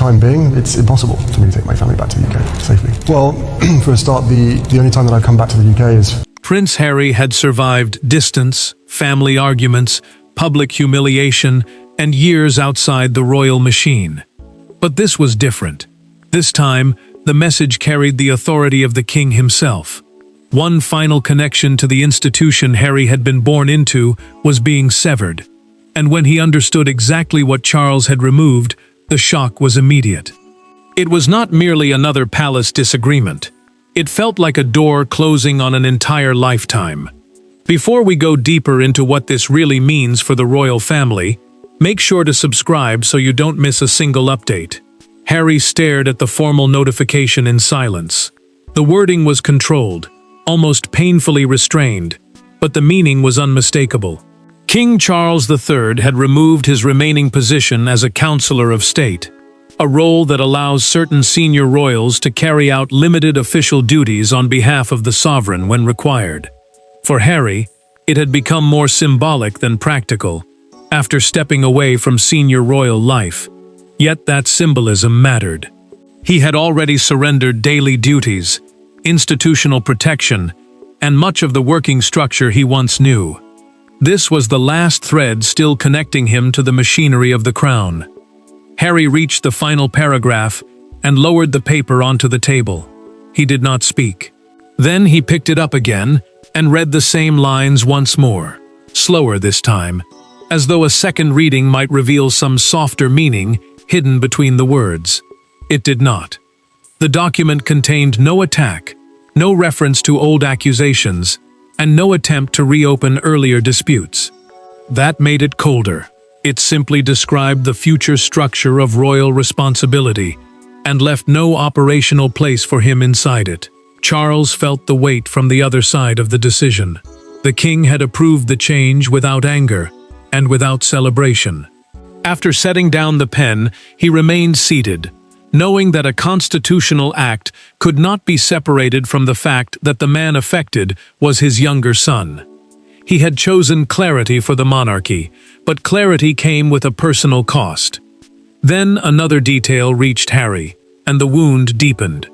time being, it's impossible for me to take my family back to the UK safely. Well, for a start, the only time that I've come back to the UK is... Prince Harry had survived distance, family arguments, public humiliation, and years outside the royal machine. But this was different. This time, the message carried the authority of the king himself. One final connection to the institution Harry had been born into was being severed. And when he understood exactly what Charles had removed, the shock was immediate. It was not merely another palace disagreement. It felt like a door closing on an entire lifetime. Before we go deeper into what this really means for the royal family, make sure to subscribe so you don't miss a single update. Harry stared at the formal notification in silence. The wording was controlled, almost painfully restrained, but the meaning was unmistakable. King Charles III had removed his remaining position as a Counselor of State, a role that allows certain senior royals to carry out limited official duties on behalf of the sovereign when required. For Harry, it had become more symbolic than practical, after stepping away from senior royal life. Yet that symbolism mattered. He had already surrendered daily duties, institutional protection, and much of the working structure he once knew. This was the last thread still connecting him to the machinery of the crown. Harry reached the final paragraph and lowered the paper onto the table. He did not speak. Then he picked it up again and read the same lines once more, slower this time, as though a second reading might reveal some softer meaning hidden between the words. It did not. The document contained no attack, no reference to old accusations, and no attempt to reopen earlier disputes. That made it colder. It simply described the future structure of royal responsibility and left no operational place for him inside it. Charles felt the weight from the other side of the decision. The king had approved the change without anger and without celebration. After setting down the pen, he remained seated, knowing that a constitutional act could not be separated from the fact that the man affected was his younger son. He had chosen clarity for the monarchy, but clarity came with a personal cost. Then another detail reached Harry, and the wound deepened.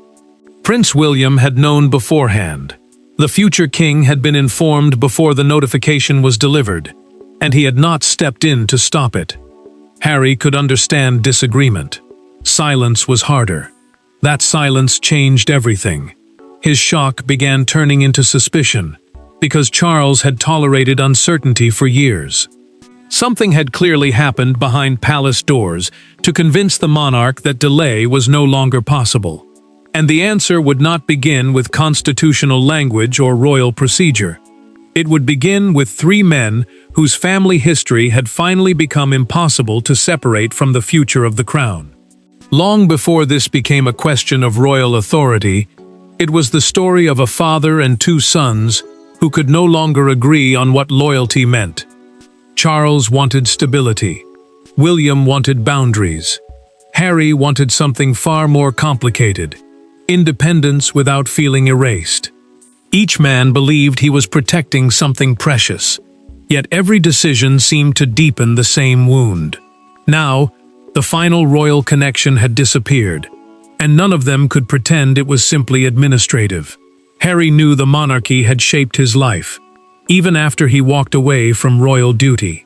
Prince William had known beforehand. The future king had been informed before the notification was delivered, and he had not stepped in to stop it. Harry could understand disagreement. Silence was harder. That silence changed everything. His shock began turning into suspicion, because Charles had tolerated uncertainty for years. Something had clearly happened behind palace doors to convince the monarch that delay was no longer possible. And the answer would not begin with constitutional language or royal procedure. It would begin with three men whose family history had finally become impossible to separate from the future of the crown. Long before this became a question of royal authority, it was the story of a father and two sons who could no longer agree on what loyalty meant. Charles wanted stability. William wanted boundaries. Harry wanted something far more complicated: independence without feeling erased. Each man believed he was protecting something precious, yet every decision seemed to deepen the same wound. Now, the final royal connection had disappeared, and none of them could pretend it was simply administrative. Harry knew the monarchy had shaped his life, even after he walked away from royal duty.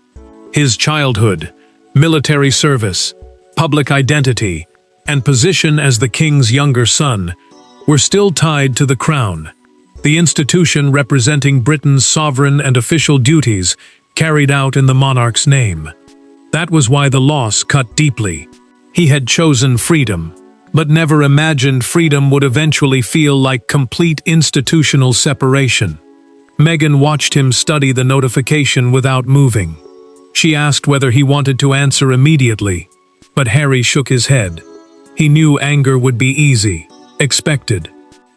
His childhood, military service, public identity, and position as the king's younger son were still tied to the crown, the institution representing Britain's sovereign and official duties carried out in the monarch's name. That was why the loss cut deeply. He had chosen freedom, but never imagined freedom would eventually feel like complete institutional separation. Meghan watched him study the notification without moving. She asked whether he wanted to answer immediately, but Harry shook his head. He knew anger would be easy, expected.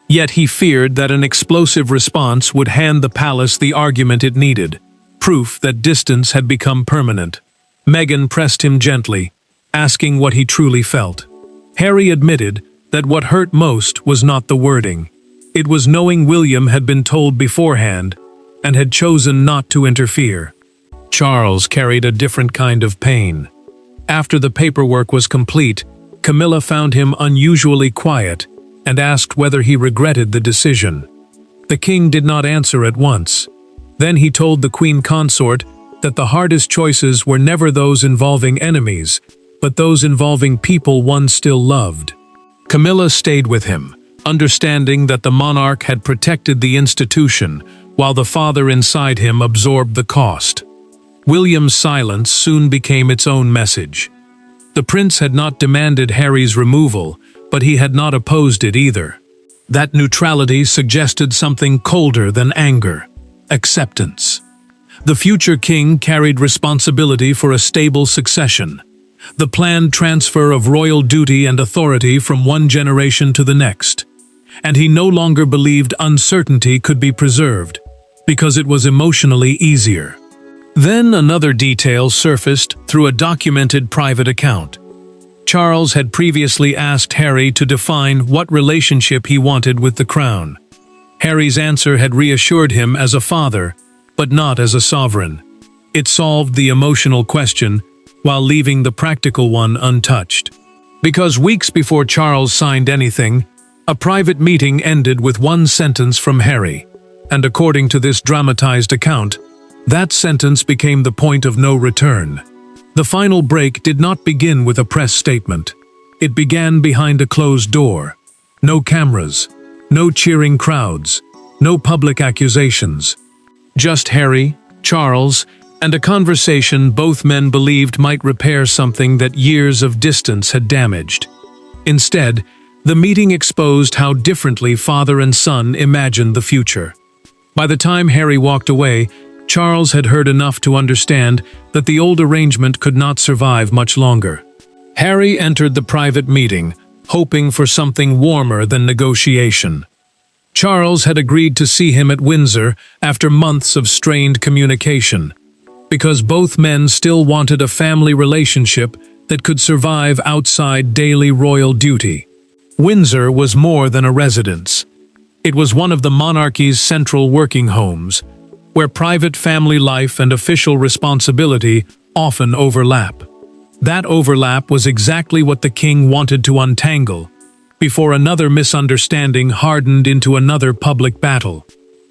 Yet he feared that an explosive response would hand the palace the argument it needed, proof that distance had become permanent. Meghan pressed him gently, asking what he truly felt. Harry admitted that what hurt most was not the wording. It was knowing William had been told beforehand and had chosen not to interfere. Charles carried a different kind of pain. After the paperwork was complete, Camilla found him unusually quiet and asked whether he regretted the decision. The king did not answer at once. Then he told the queen consort that the hardest choices were never those involving enemies, but those involving people one still loved. Camilla stayed with him, understanding that the monarch had protected the institution, while the father inside him absorbed the cost. William's silence soon became its own message. The prince had not demanded Harry's removal, but he had not opposed it either. That neutrality suggested something colder than anger: acceptance. The future king carried responsibility for a stable succession, the planned transfer of royal duty and authority from one generation to the next. And he no longer believed uncertainty could be preserved, because it was emotionally easier. Then another detail surfaced through a documented private account. Charles had previously asked Harry to define what relationship he wanted with the crown. Harry's answer had reassured him as a father, but not as a sovereign. It solved the emotional question, while leaving the practical one untouched. Because weeks before Charles signed anything, a private meeting ended with one sentence from Harry, and according to this dramatized account, that sentence became the point of no return. The final break did not begin with a press statement. It began behind a closed door. No cameras, no cheering crowds, no public accusations. Just Harry, Charles, and a conversation both men believed might repair something that years of distance had damaged. Instead, the meeting exposed how differently father and son imagined the future. By the time Harry walked away, Charles had heard enough to understand that the old arrangement could not survive much longer. Harry entered the private meeting, hoping for something warmer than negotiation. Charles had agreed to see him at Windsor after months of strained communication, because both men still wanted a family relationship that could survive outside daily royal duty. Windsor was more than a residence. It was one of the monarchy's central working homes, where private family life and official responsibility often overlap. That overlap was exactly what the king wanted to untangle, before another misunderstanding hardened into another public battle.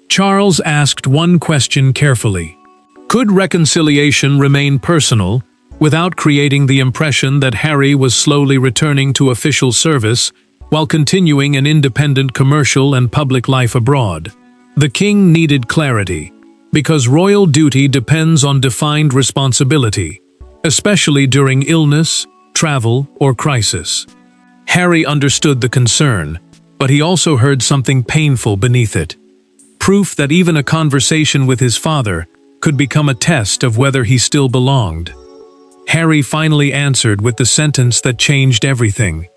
Charles asked one question carefully. Could reconciliation remain personal, without creating the impression that Harry was slowly returning to official service, while continuing an independent commercial and public life abroad? The king needed clarity, because royal duty depends on defined responsibility, especially during illness, travel, or crisis. Harry understood the concern, but he also heard something painful beneath it. Proof that even a conversation with his father could become a test of whether he still belonged. Harry finally answered with the sentence that changed everything.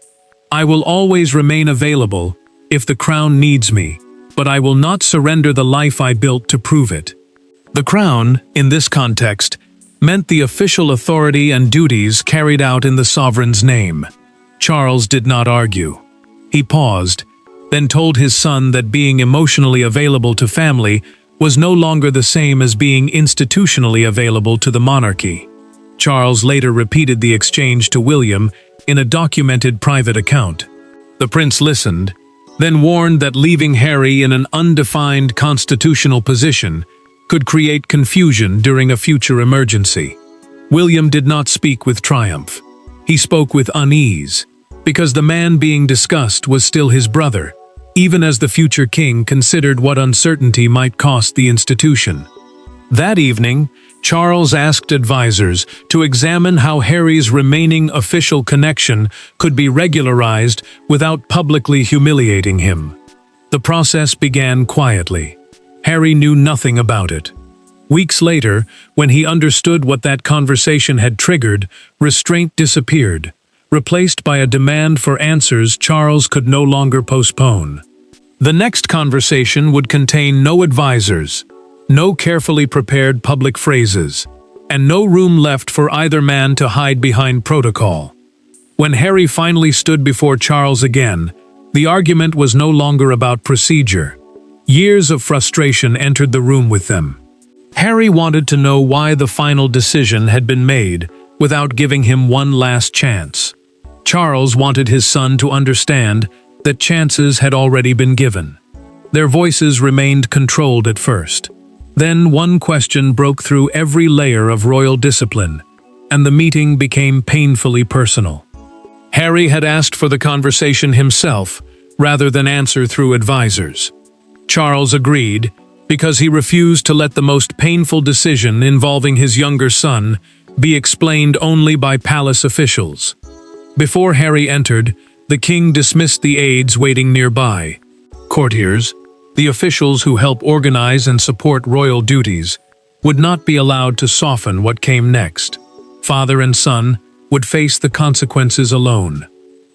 "I will always remain available if the crown needs me, but I will not surrender the life I built to prove it." The crown, in this context, meant the official authority and duties carried out in the sovereign's name. Charles did not argue. He paused, then told his son that being emotionally available to family was no longer the same as being institutionally available to the monarchy. Charles later repeated the exchange to William in a documented private account. The prince listened, then warned that leaving Harry in an undefined constitutional position could create confusion during a future emergency. William did not speak with triumph. He spoke with unease, because the man being discussed was still his brother, even as the future king considered what uncertainty might cost the institution. That evening, Charles asked advisors to examine how Harry's remaining official connection could be regularized without publicly humiliating him. The process began quietly. Harry knew nothing about it. Weeks later, when he understood what that conversation had triggered, restraint disappeared, replaced by a demand for answers Charles could no longer postpone. The next conversation would contain no advisors, no carefully prepared public phrases, and no room left for either man to hide behind protocol. When Harry finally stood before Charles again, the argument was no longer about procedure. Years of frustration entered the room with them. Harry wanted to know why the final decision had been made without giving him one last chance. Charles wanted his son to understand that chances had already been given. Their voices remained controlled at first. Then one question broke through every layer of royal discipline, and the meeting became painfully personal. Harry had asked for the conversation himself, rather than answer through advisors. Charles agreed, because he refused to let the most painful decision involving his younger son be explained only by palace officials. Before Harry entered, the king dismissed the aides waiting nearby. Courtiers, the officials who help organize and support royal duties, would not be allowed to soften what came next. Father and son would face the consequences alone.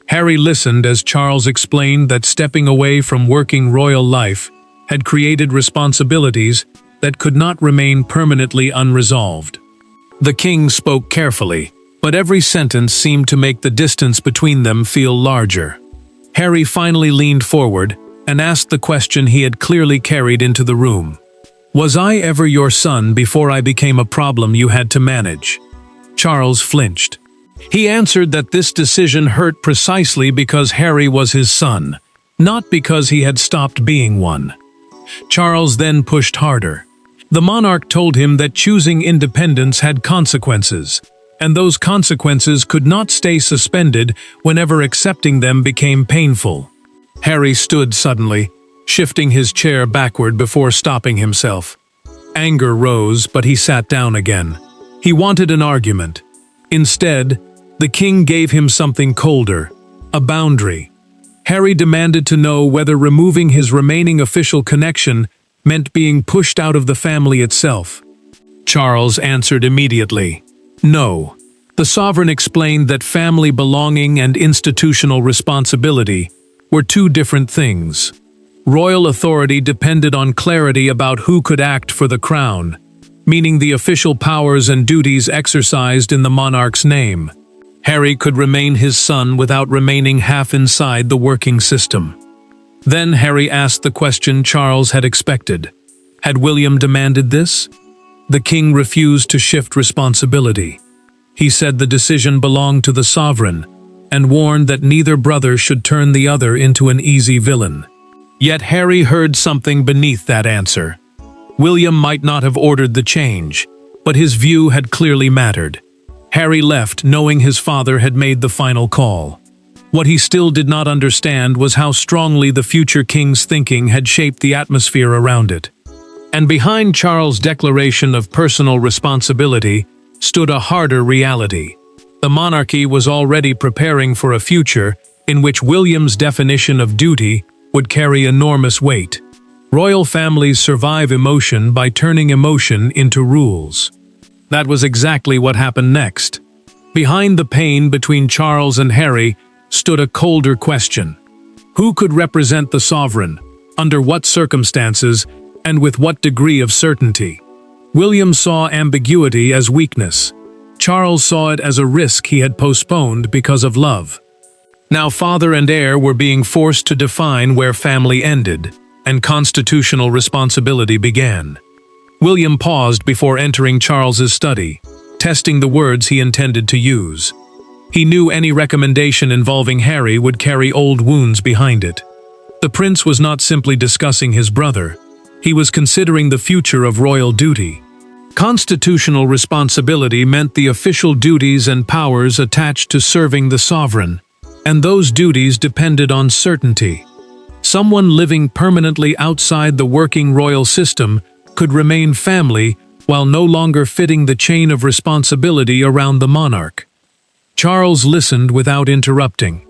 Harry listened as Charles explained that stepping away from working royal life had created responsibilities that could not remain permanently unresolved. The king spoke carefully, but every sentence seemed to make the distance between them feel larger. Harry finally leaned forward and asked the question he had clearly carried into the room. "Was I ever your son before I became a problem you had to manage?" Charles flinched. He answered that this decision hurt precisely because Harry was his son, not because he had stopped being one. Charles then pushed harder. The monarch told him that choosing independence had consequences, and those consequences could not stay suspended whenever accepting them became painful. Harry stood suddenly, shifting his chair backward before stopping himself. Anger rose, but he sat down again. He wanted an argument. Instead, the king gave him something colder, a boundary. Harry demanded to know whether removing his remaining official connection meant being pushed out of the family itself. Charles answered immediately, "No." The sovereign explained that family belonging and institutional responsibility were two different things. Royal authority depended on clarity about who could act for the crown, meaning the official powers and duties exercised in the monarch's name. Harry could remain his son without remaining half inside the working system. Then Harry asked the question Charles had expected. Had William demanded this? The king refused to shift responsibility. He said the decision belonged to the sovereign, and warned that neither brother should turn the other into an easy villain. Yet Harry heard something beneath that answer. William might not have ordered the change, but his view had clearly mattered. Harry left knowing his father had made the final call. What he still did not understand was how strongly the future king's thinking had shaped the atmosphere around it. And behind Charles' declaration of personal responsibility stood a harder reality. The monarchy was already preparing for a future in which William's definition of duty would carry enormous weight. Royal families survive emotion by turning emotion into rules. That was exactly what happened next. Behind the pain between Charles and Harry stood a colder question. Who could represent the sovereign, under what circumstances, and with what degree of certainty? William saw ambiguity as weakness. Charles saw it as a risk he had postponed because of love. Now father and heir were being forced to define where family ended, and constitutional responsibility began. William paused before entering Charles's study, testing the words he intended to use. He knew any recommendation involving Harry would carry old wounds behind it. The prince was not simply discussing his brother. He was considering the future of royal duty. Constitutional responsibility meant the official duties and powers attached to serving the sovereign, and those duties depended on certainty. Someone living permanently outside the working royal system could remain family while no longer fitting the chain of responsibility around the monarch. Charles listened without interrupting.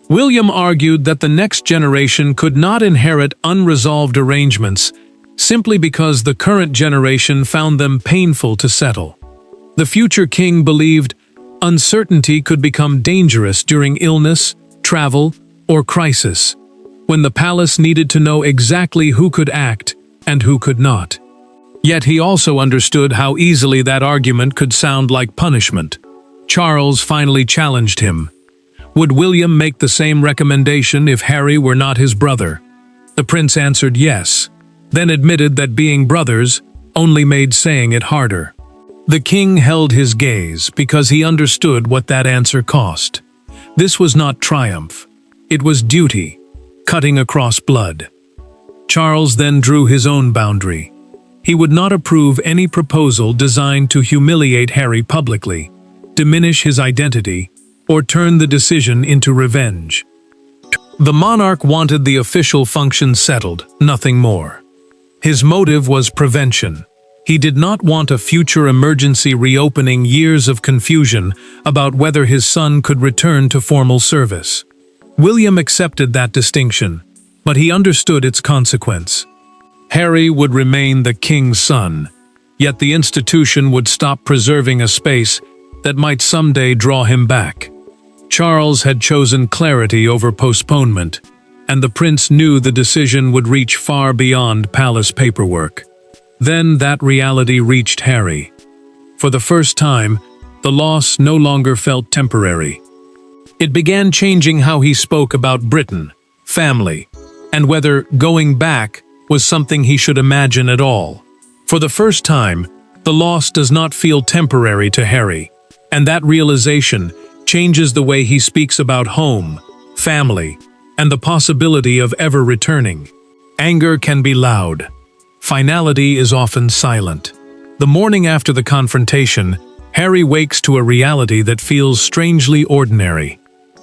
William argued that the next generation could not inherit unresolved arrangements simply because the current generation found them painful to settle. The future king believed uncertainty could become dangerous during illness, travel, or crisis, when the palace needed to know exactly who could act and who could not. Yet he also understood how easily that argument could sound like punishment. Charles finally challenged him. Would William make the same recommendation if Harry were not his brother? The prince answered yes, then admitted that being brothers only made saying it harder. The king held his gaze because he understood what that answer cost. This was not triumph. It was duty, cutting across blood. Charles then drew his own boundary. He would not approve any proposal designed to humiliate Harry publicly, diminish his identity, or turn the decision into revenge. The monarch wanted the official function settled, nothing more. His motive was prevention. He did not want a future emergency reopening years of confusion about whether his son could return to formal service. William accepted that distinction, but he understood its consequence. Harry would remain the king's son, yet the institution would stop preserving a space that might someday draw him back. Charles had chosen clarity over postponement, and the prince knew the decision would reach far beyond palace paperwork. Then that reality reached Harry. For the first time, the loss no longer felt temporary. It began changing how he spoke about Britain, family, and whether going back was something he should imagine at all. For the first time, the loss does not feel temporary to Harry, and that realization changes the way he speaks about home, family, and the possibility of ever returning. Anger can be loud. Finality is often silent. The morning after the confrontation, Harry wakes to a reality that feels strangely ordinary.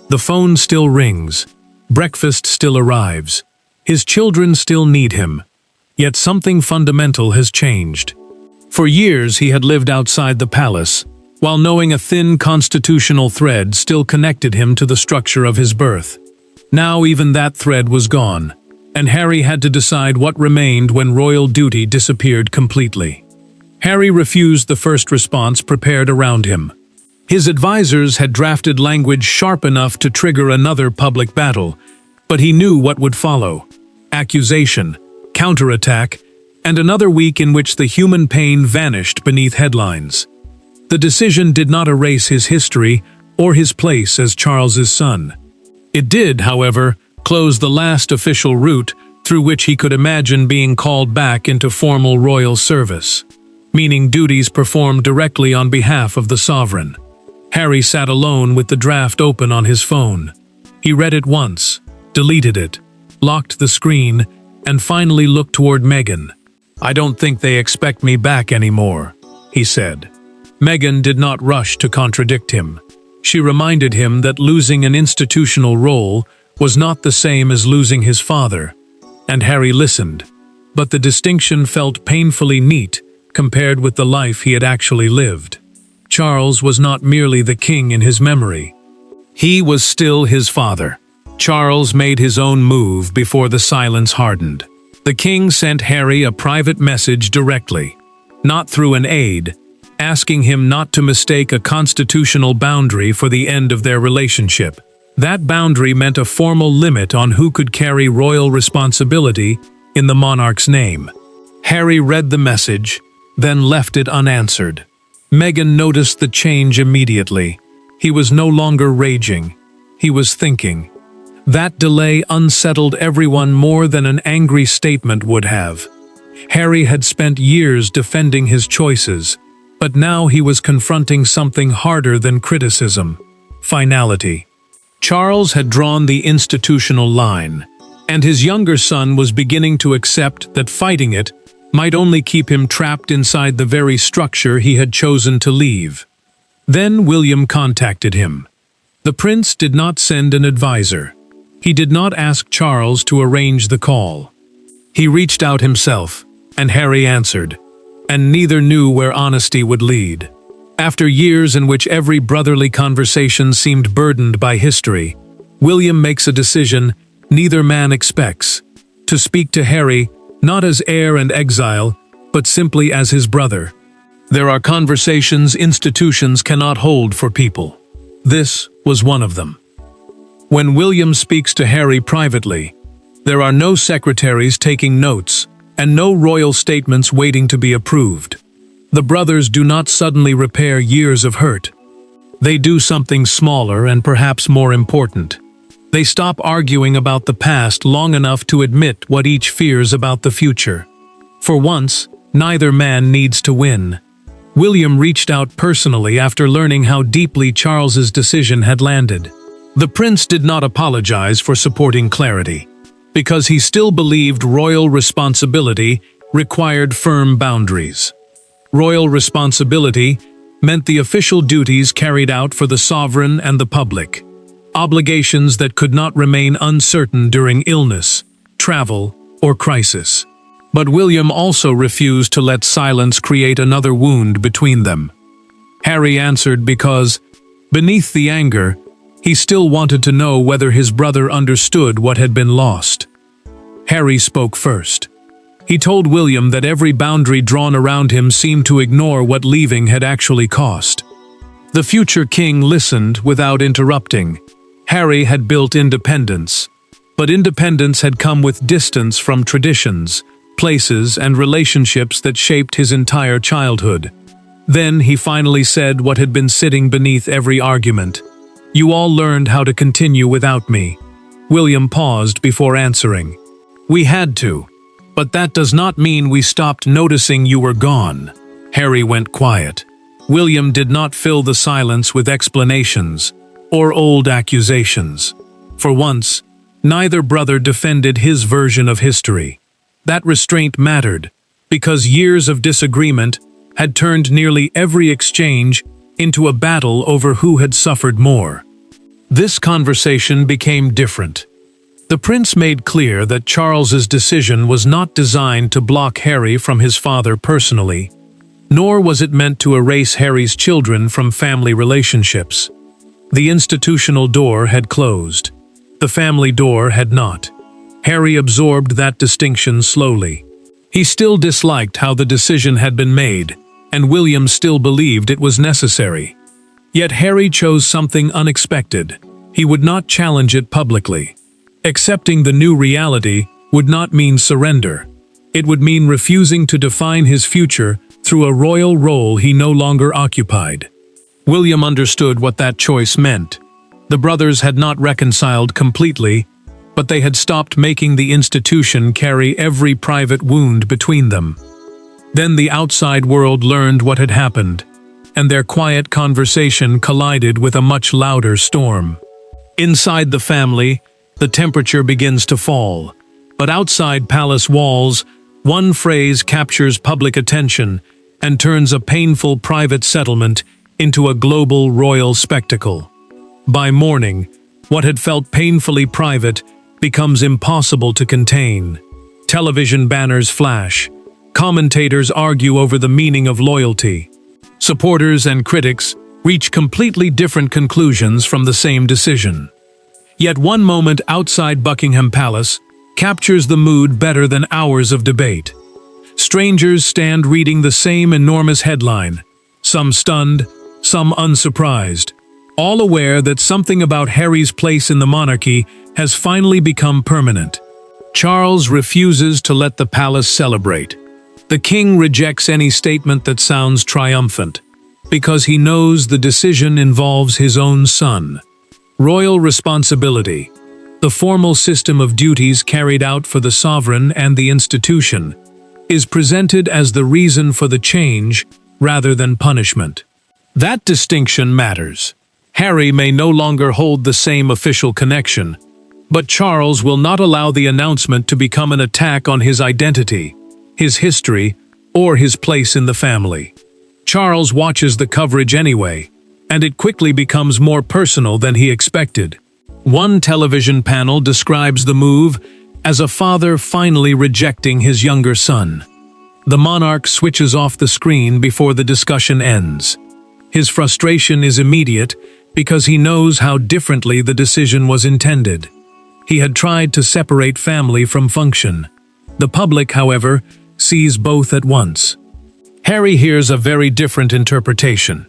The phone still rings. Breakfast still arrives. His children still need him. Yet something fundamental has changed. For years he had lived outside the palace, while knowing a thin constitutional thread still connected him to the structure of his birth. Now even that thread was gone, and Harry had to decide what remained when royal duty disappeared completely. Harry refused the first response prepared around him. His advisors had drafted language sharp enough to trigger another public battle, but he knew what would follow: accusation, counterattack, and another week in which the human pain vanished beneath headlines. The decision did not erase his history or his place as Charles's son. It did, however, close the last official route through which he could imagine being called back into formal royal service, meaning duties performed directly on behalf of the sovereign. Harry sat alone with the draft open on his phone. He read it once, deleted it, locked the screen, and finally looked toward Meghan. "I don't think they expect me back anymore," he said. Meghan did not rush to contradict him. She reminded him that losing an institutional role was not the same as losing his father, and Harry listened, but the distinction felt painfully neat compared with the life he had actually lived. Charles was not merely the king in his memory. He was still his father. Charles made his own move before the silence hardened. The king sent Harry a private message directly, not through an aide, asking him not to mistake a constitutional boundary for the end of their relationship. That boundary meant a formal limit on who could carry royal responsibility in the monarch's name. Harry read the message, then left it unanswered. Meghan noticed the change immediately. He was no longer raging. He was thinking. That delay unsettled everyone more than an angry statement would have. Harry had spent years defending his choices, but now he was confronting something harder than criticism: finality. Charles had drawn the institutional line, and his younger son was beginning to accept that fighting it might only keep him trapped inside the very structure he had chosen to leave. Then William contacted him. The prince did not send an advisor. He did not ask Charles to arrange the call. He reached out himself, and Harry answered, and neither knew where honesty would lead. After years in which every brotherly conversation seemed burdened by history, William makes a decision neither man expects: to speak to Harry not as heir and exile, but simply as his brother. There are conversations institutions cannot hold for people. This was one of them. When William speaks to Harry privately, there are no secretaries taking notes and no royal statements waiting to be approved. The brothers do not suddenly repair years of hurt. They do something smaller and perhaps more important. They stop arguing about the past long enough to admit what each fears about the future. For once, neither man needs to win. William reached out personally after learning how deeply Charles's decision had landed. The prince did not apologize for supporting clarity, because he still believed royal responsibility required firm boundaries. Royal responsibility meant the official duties carried out for the sovereign and the public, obligations that could not remain uncertain during illness, travel, or crisis. But William also refused to let silence create another wound between them. Harry answered because, beneath the anger, he still wanted to know whether his brother understood what had been lost. Harry spoke first. He told William that every boundary drawn around him seemed to ignore what leaving had actually cost. The future king listened without interrupting. Harry had built independence, but independence had come with distance from traditions, places, and relationships that shaped his entire childhood. Then he finally said what had been sitting beneath every argument. "You all learned how to continue without me." William paused before answering. "We had to, but that does not mean we stopped noticing you were gone." Harry went quiet. William did not fill the silence with explanations or old accusations. For once, neither brother defended his version of history. That restraint mattered, because years of disagreement had turned nearly every exchange into a battle over who had suffered more. This conversation became different. The prince made clear that Charles's decision was not designed to block Harry from his father personally, nor was it meant to erase Harry's children from family relationships. The institutional door had closed. The family door had not. Harry absorbed that distinction slowly. He still disliked how the decision had been made, and William still believed it was necessary. Yet Harry chose something unexpected. He would not challenge it publicly. Accepting the new reality would not mean surrender. It would mean refusing to define his future through a royal role he no longer occupied. William understood what that choice meant. The brothers had not reconciled completely, but they had stopped making the institution carry every private wound between them. Then the outside world learned what had happened, and their quiet conversation collided with a much louder storm. Inside the family, the temperature begins to fall, but outside palace walls, one phrase captures public attention and turns a painful private settlement into a global royal spectacle. By morning, what had felt painfully private becomes impossible to contain. Television banners flash. Commentators argue over the meaning of loyalty. Supporters and critics reach completely different conclusions from the same decision. Yet one moment outside Buckingham Palace captures the mood better than hours of debate. Strangers stand reading the same enormous headline, some stunned, some unsurprised, all aware that something about Harry's place in the monarchy has finally become permanent. Charles refuses to let the palace celebrate. The king rejects any statement that sounds triumphant, because he knows the decision involves his own son. Royal responsibility, the formal system of duties carried out for the sovereign and the institution, is presented as the reason for the change rather than punishment. That distinction matters. Harry may no longer hold the same official connection, but Charles will not allow the announcement to become an attack on his identity, his history, or his place in the family. Charles watches the coverage anyway, and it quickly becomes more personal than he expected. One television panel describes the move as a father finally rejecting his younger son. The monarch switches off the screen before the discussion ends. His frustration is immediate because he knows how differently the decision was intended. He had tried to separate family from function. The public, however, sees both at once. Harry hears a very different interpretation.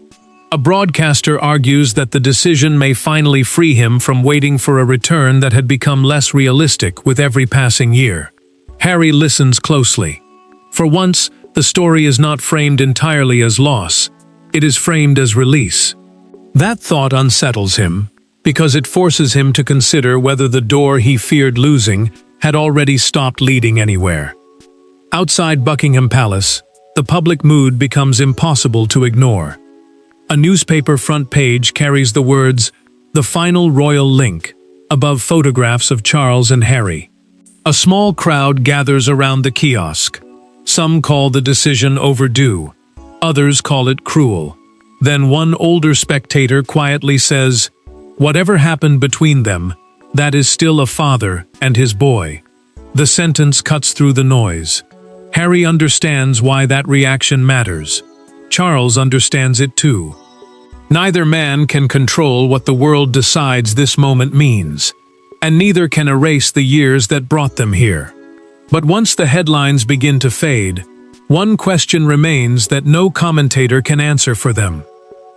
A broadcaster argues that the decision may finally free him from waiting for a return that had become less realistic with every passing year. Harry listens closely. For once, the story is not framed entirely as loss. It is framed as release. That thought unsettles him, because it forces him to consider whether the door he feared losing had already stopped leading anywhere. Outside Buckingham Palace, the public mood becomes impossible to ignore. A newspaper front page carries the words, the final royal link, above photographs of Charles and Harry. A small crowd gathers around the kiosk. Some call the decision overdue. Others call it cruel. Then one older spectator quietly says, "Whatever happened between them, that is still a father and his boy." The sentence cuts through the noise. Harry understands why that reaction matters. Charles understands it too. Neither man can control what the world decides this moment means, and neither can erase the years that brought them here. But once the headlines begin to fade, one question remains that no commentator can answer for them: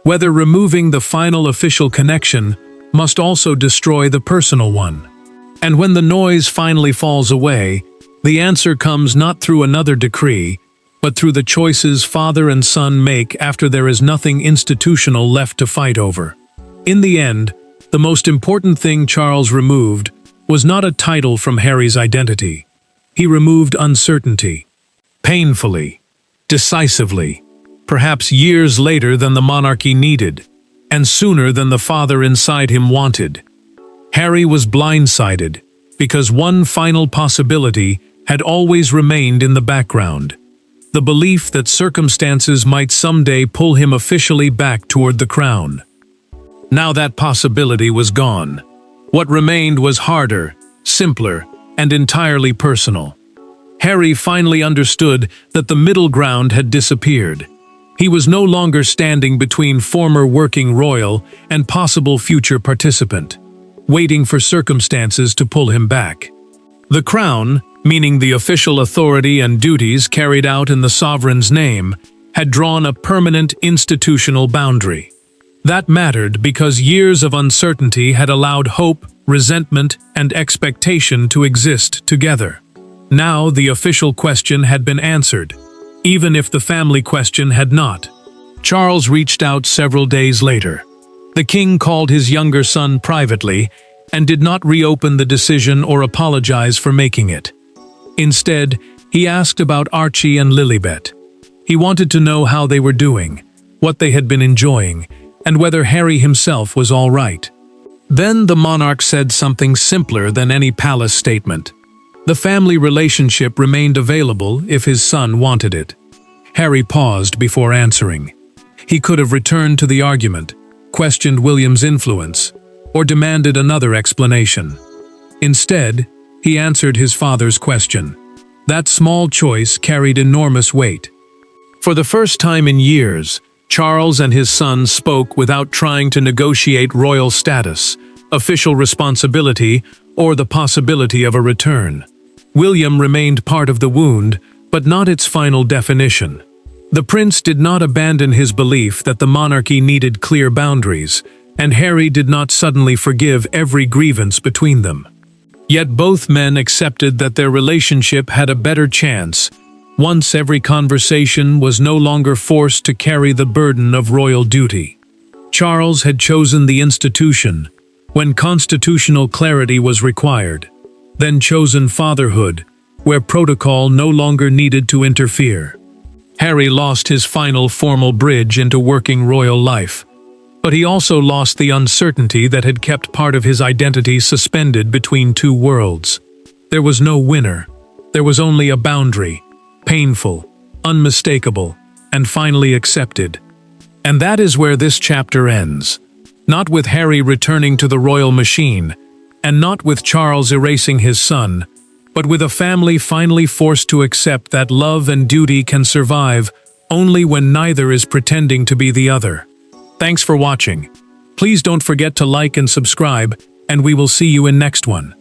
whether removing the final official connection must also destroy the personal one. And when the noise finally falls away, the answer comes not through another decree, but through the choices father and son make after there is nothing institutional left to fight over. In the end, the most important thing Charles removed was not a title from Harry's identity. He removed uncertainty. Painfully, decisively, perhaps years later than the monarchy needed, and sooner than the father inside him wanted. Harry was blindsided because one final possibility had always remained in the background: the belief that circumstances might someday pull him officially back toward the crown. Now that possibility was gone. What remained was harder, simpler, and entirely personal. Harry finally understood that the middle ground had disappeared. He was no longer standing between former working royal and possible future participant, waiting for circumstances to pull him back. The crown, meaning the official authority and duties carried out in the sovereign's name, had drawn a permanent institutional boundary. That mattered because years of uncertainty had allowed hope, resentment, and expectation to exist together. Now the official question had been answered, even if the family question had not. Charles reached out several days later. The king called his younger son privately and did not reopen the decision or apologize for making it. Instead, he asked about Archie and Lilibet. He wanted to know how they were doing, what they had been enjoying, and whether Harry himself was all right. Then the monarch said something simpler than any palace statement. The family relationship remained available if his son wanted it. Harry paused before answering. He could have returned to the argument, questioned William's influence, or demanded another explanation. Instead, he answered his father's question. That small choice carried enormous weight. For the first time in years, Charles and his son spoke without trying to negotiate royal status, official responsibility, or the possibility of a return. William remained part of the wound, but not its final definition. The prince did not abandon his belief that the monarchy needed clear boundaries, and Harry did not suddenly forgive every grievance between them. Yet both men accepted that their relationship had a better chance once every conversation was no longer forced to carry the burden of royal duty. Charles had chosen the institution when constitutional clarity was required, then chosen fatherhood, where protocol no longer needed to interfere. Harry lost his final formal bridge into working royal life, but he also lost the uncertainty that had kept part of his identity suspended between two worlds. There was no winner. There was only a boundary, painful, unmistakable, and finally accepted. And that is where this chapter ends. Not with Harry returning to the royal machine, and not with Charles erasing his son, but with a family finally forced to accept that love and duty can survive only when neither is pretending to be the other. Thanks for watching. Please don't forget to like and subscribe, and we will see you in next one.